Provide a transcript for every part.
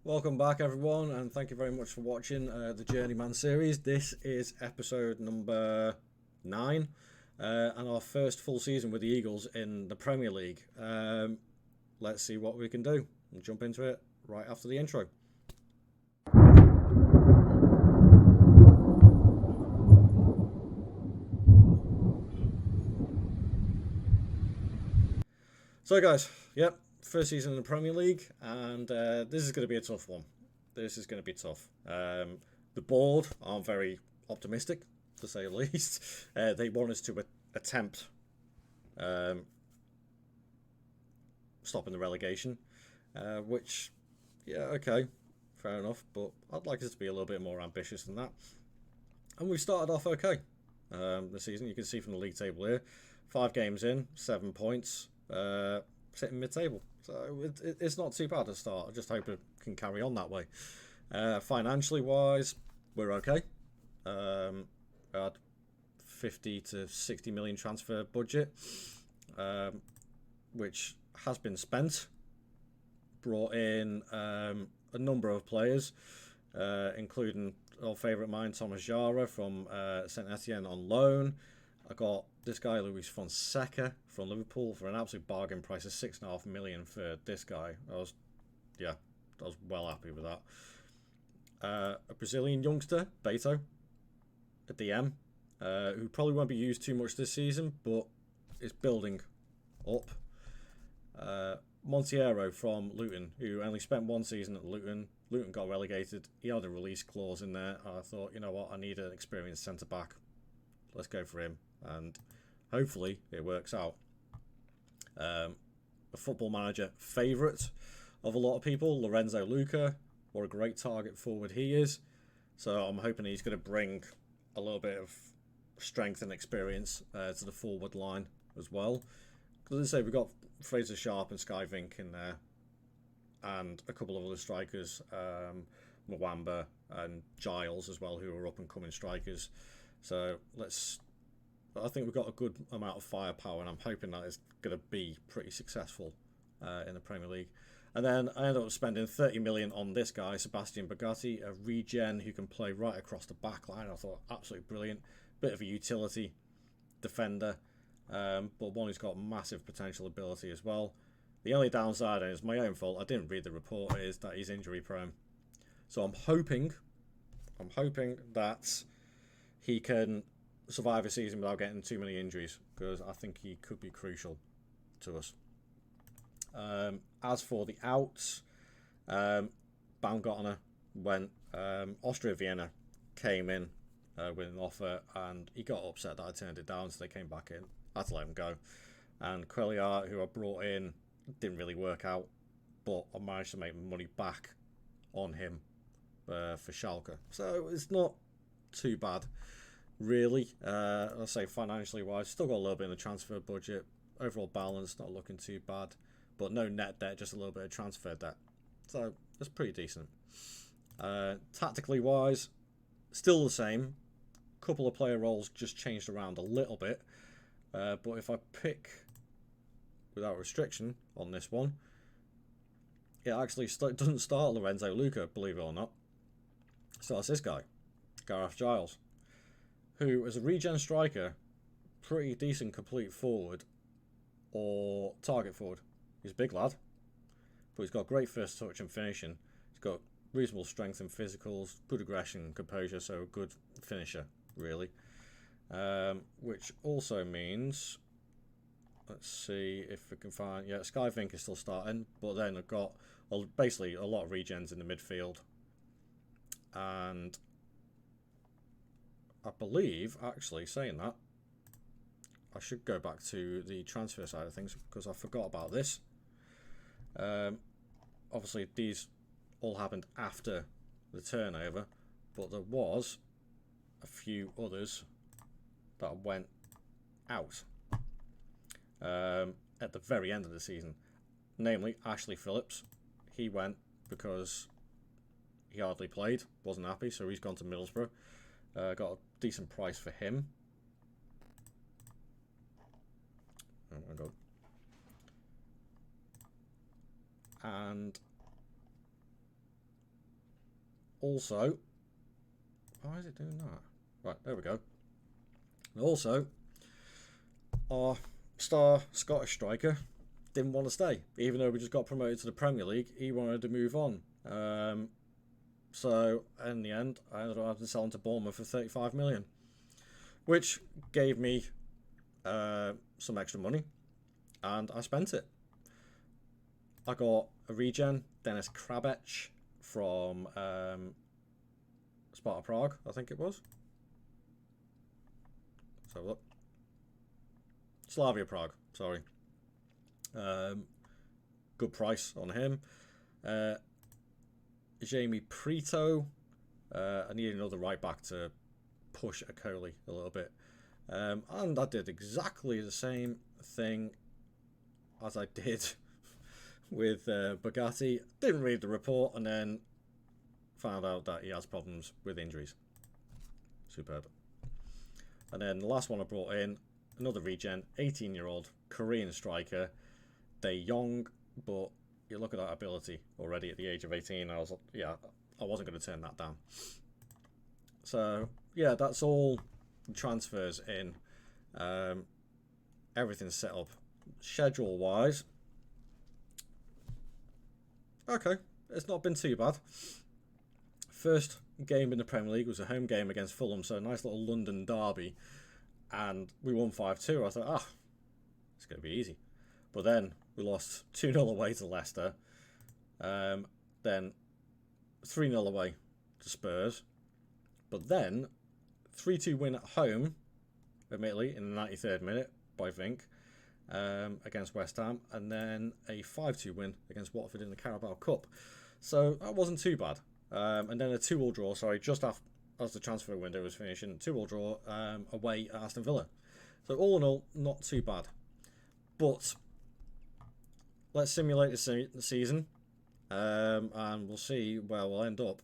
Welcome back, everyone, and thank you very much for watching the Journeyman series. This is episode number 9 and our first full season with the Eagles in the Premier League. Let's see what we can do. We'll jump into it right after the intro. So, guys, yep, first season in the Premier League, and this is going to be a tough one. This is going to be tough. The board aren't very optimistic, to say the least. They want us to attempt stopping the relegation, which, yeah, okay, fair enough, but I'd like us to be a little bit more ambitious than that. And we've started off okay the season. You can see from the league table here, 5 games in, 7 points, sitting mid-table. So it's not too bad to start. I just hope it can carry on that way. Financially wise, we're okay. We had 50 to 60 million transfer budget, which has been spent. Brought in a number of players, including our favourite mine, Thomas Jara from Saint Etienne on loan. I got this guy, Luis Fonseca from Liverpool, for an absolute bargain price of 6.5 million for this guy. I was well happy with that. A Brazilian youngster, Beto, a DM, who probably won't be used too much this season, but is building up. Monteiro from Luton, who only spent 1 season at Luton. Luton got relegated. He had a release clause in there. I thought, you know what, I need an experienced centre back. Let's go for him, and hopefully it works out. A Football Manager favourite of a lot of people, Lorenzo Luca. What a great target forward he is. So I'm hoping he's going to bring a little bit of strength and experience to the forward line as well. Because as I say, we've got Fraser Sharp and Sky Vink in there, and a couple of other strikers, Mwamba and Giles as well, who are up and coming strikers. So I think we've got a good amount of firepower, and I'm hoping that is going to be pretty successful in the Premier League. And then I ended up spending 30 million on this guy, Sebastian Bugatti, a regen who can play right across the back line. I thought absolutely brilliant. Bit of a utility defender, but one who's got massive potential ability as well. The only downside, and it's my own fault, I didn't read the report, is that he's injury prone. So I'm hoping that he can survive a season without getting too many injuries, because I think he could be crucial to us. As for the outs, Baumgartner went. Austria Vienna came in with an offer, and he got upset that I turned it down, so they came back in. I had to let him go. And Quelliart, who I brought in, didn't really work out, but I managed to make money back on him for Schalke. So it's not too bad, really. I'll say financially wise, still got a little bit in the transfer budget. Overall balance, not looking too bad. But no net debt, just a little bit of transfer debt. So that's pretty decent. Tactically wise, still the same. Couple of player roles just changed around a little bit. But if I pick without restriction on this one, it actually doesn't start Lorenzo Luca, believe it or not. Starts this guy, Gareth Giles, who is a regen striker, pretty decent complete forward or target forward. He's a big lad, but he's got great first touch and finishing. He's got reasonable strength and physicals, good aggression and composure, so a good finisher, really. Which also means, let's see if we can find, yeah, Sky Vink is still starting, but then I've got basically a lot of regens in the midfield. And I believe, actually, saying that, I should go back to the transfer side of things, because I forgot about this. Obviously, these all happened after the turnover, but there was a few others that went out at the very end of the season. Namely, Ashley Phillips. He went because he hardly played, wasn't happy, so he's gone to Middlesbrough. Got a decent price for him. Oh my god. And also, why is it doing that? Right, there we go. And also, our star Scottish striker didn't want to stay, even though we just got promoted to the Premier League. He wanted to move on. So in the end, I ended up having to sell him to Bournemouth for 35 million, which gave me some extra money, and I spent it. I got a regen, Dennis Krabec from Sparta Prague, I think it was. So look, Slavia Prague, sorry. Good price on him. Jamie Prito. I need another right back to push Akoli a little bit. And I did exactly the same thing as I did with Bugatti. Didn't read the report and then found out that he has problems with injuries. Superb. And then the last one I brought in, another regen, 18-year-old Korean striker, De Jong, but you look at that ability already at the age of 18, I was, yeah, I wasn't going to turn that down. So, yeah, that's all transfers in. Everything's set up schedule-wise. Okay, it's not been too bad. First game in the Premier League was a home game against Fulham, so a nice little London derby, and we won 5-2. I thought, it's going to be easy. But then we lost 2-0 away to Leicester, then 3-0 away to Spurs, but then 3-2 win at home, admittedly, in the 93rd minute by Vink, against West Ham, and then a 5-2 win against Watford in the Carabao Cup. So that wasn't too bad. And then a 2-2 draw, just after, as the transfer window was finishing, 2-2 draw away at Aston Villa. So all in all, not too bad. But let's simulate the season, and we'll see where we'll end up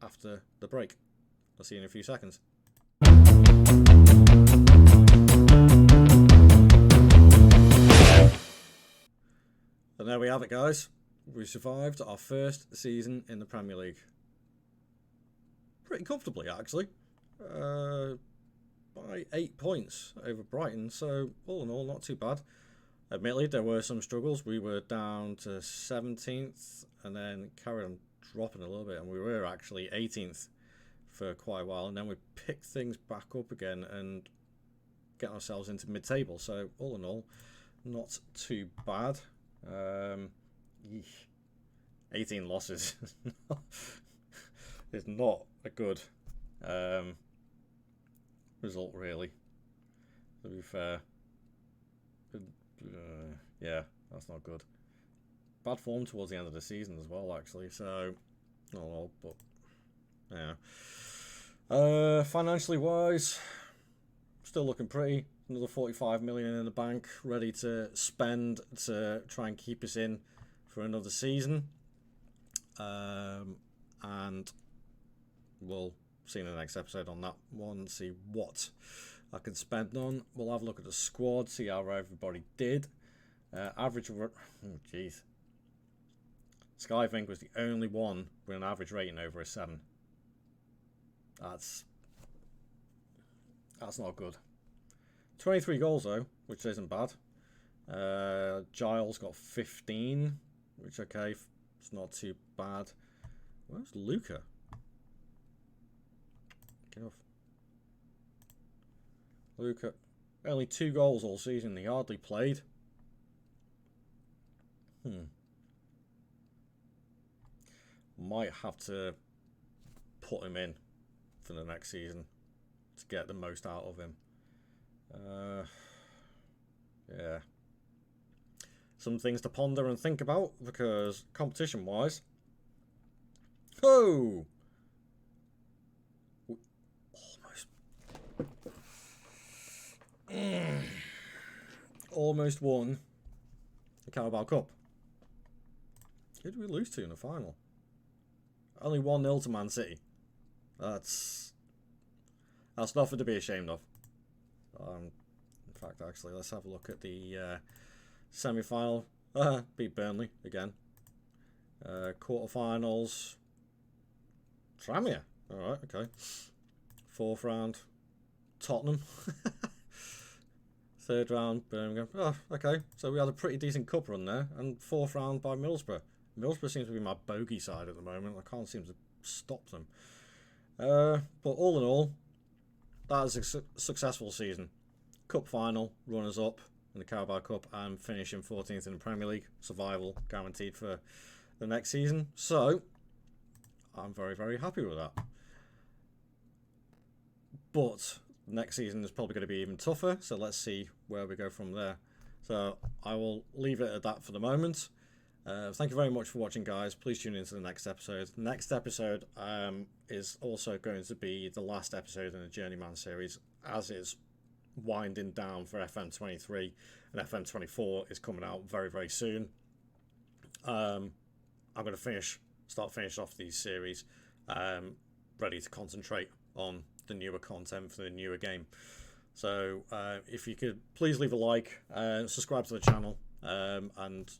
after the break. I'll see you in a few seconds. And there we have it, guys. We survived our first season in the Premier League. Pretty comfortably, actually. By 8 points over Brighton, so all in all, not too bad. Admittedly, there were some struggles. We were down to 17th and then carried on dropping a little bit, and we were actually 18th for quite a while, and then we picked things back up again and get ourselves into mid-table. So all in all, not too bad. 18 losses is not a good result, really, to be fair. Yeah, that's not good. Bad form towards the end of the season as well, actually, so not all, but yeah. Financially wise, still looking pretty. Another 45 million in the bank, ready to spend to try and keep us in for another season. And we'll see in the next episode on that one, see what I can spend on. We'll have a look at the squad, see how everybody did. Average, oh jeez. Skyvink was the only one with an average rating over a 7. That's not good. 23 goals though, which isn't bad. Giles got 15, which okay, it's not too bad. Where's Luca? Get off. Luca, only 2 goals all season. He hardly played. Might have to put him in for the next season to get the most out of him. Yeah. Some things to ponder and think about, because competition-wise... Oh! Almost won the Carabao Cup. Who did we lose to in the final? Only 1-0 to Man City. That's nothing to be ashamed of. In fact, actually, let's have a look at the semi-final. Beat Burnley again. Quarterfinals. Tranmere. Alright, okay. 4th round, Tottenham. 3rd round, Birmingham. Oh, okay. So we had a pretty decent cup run there. And 4th round by Middlesbrough. Middlesbrough seems to be my bogey side at the moment. I can't seem to stop them. But all in all, that is a successful season. Cup final, runners up in the Carabao Cup, and finishing 14th in the Premier League. Survival guaranteed for the next season. So, I'm very, very happy with that. But next season is probably going to be even tougher, so let's see where we go from there. So I will leave it at that for the moment. Thank you very much for watching, guys. Please tune in to the next episode. Next episode is also going to be the last episode in the Journeyman series, as it's winding down for FM23, and FM24 is coming out very, very soon. I'm going to start finishing off these series, ready to concentrate on the newer content for the newer game. So if you could please leave a like, subscribe to the channel, and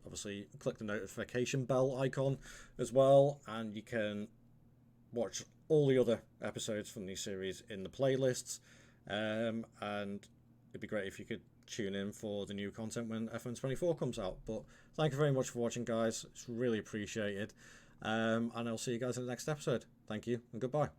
obviously click the notification bell icon as well, and you can watch all the other episodes from these series in the playlists, and it'd be great if you could tune in for the new content when FM24 comes out. But thank you very much for watching, guys. It's really appreciated, and I'll see you guys in the next episode. Thank you and goodbye.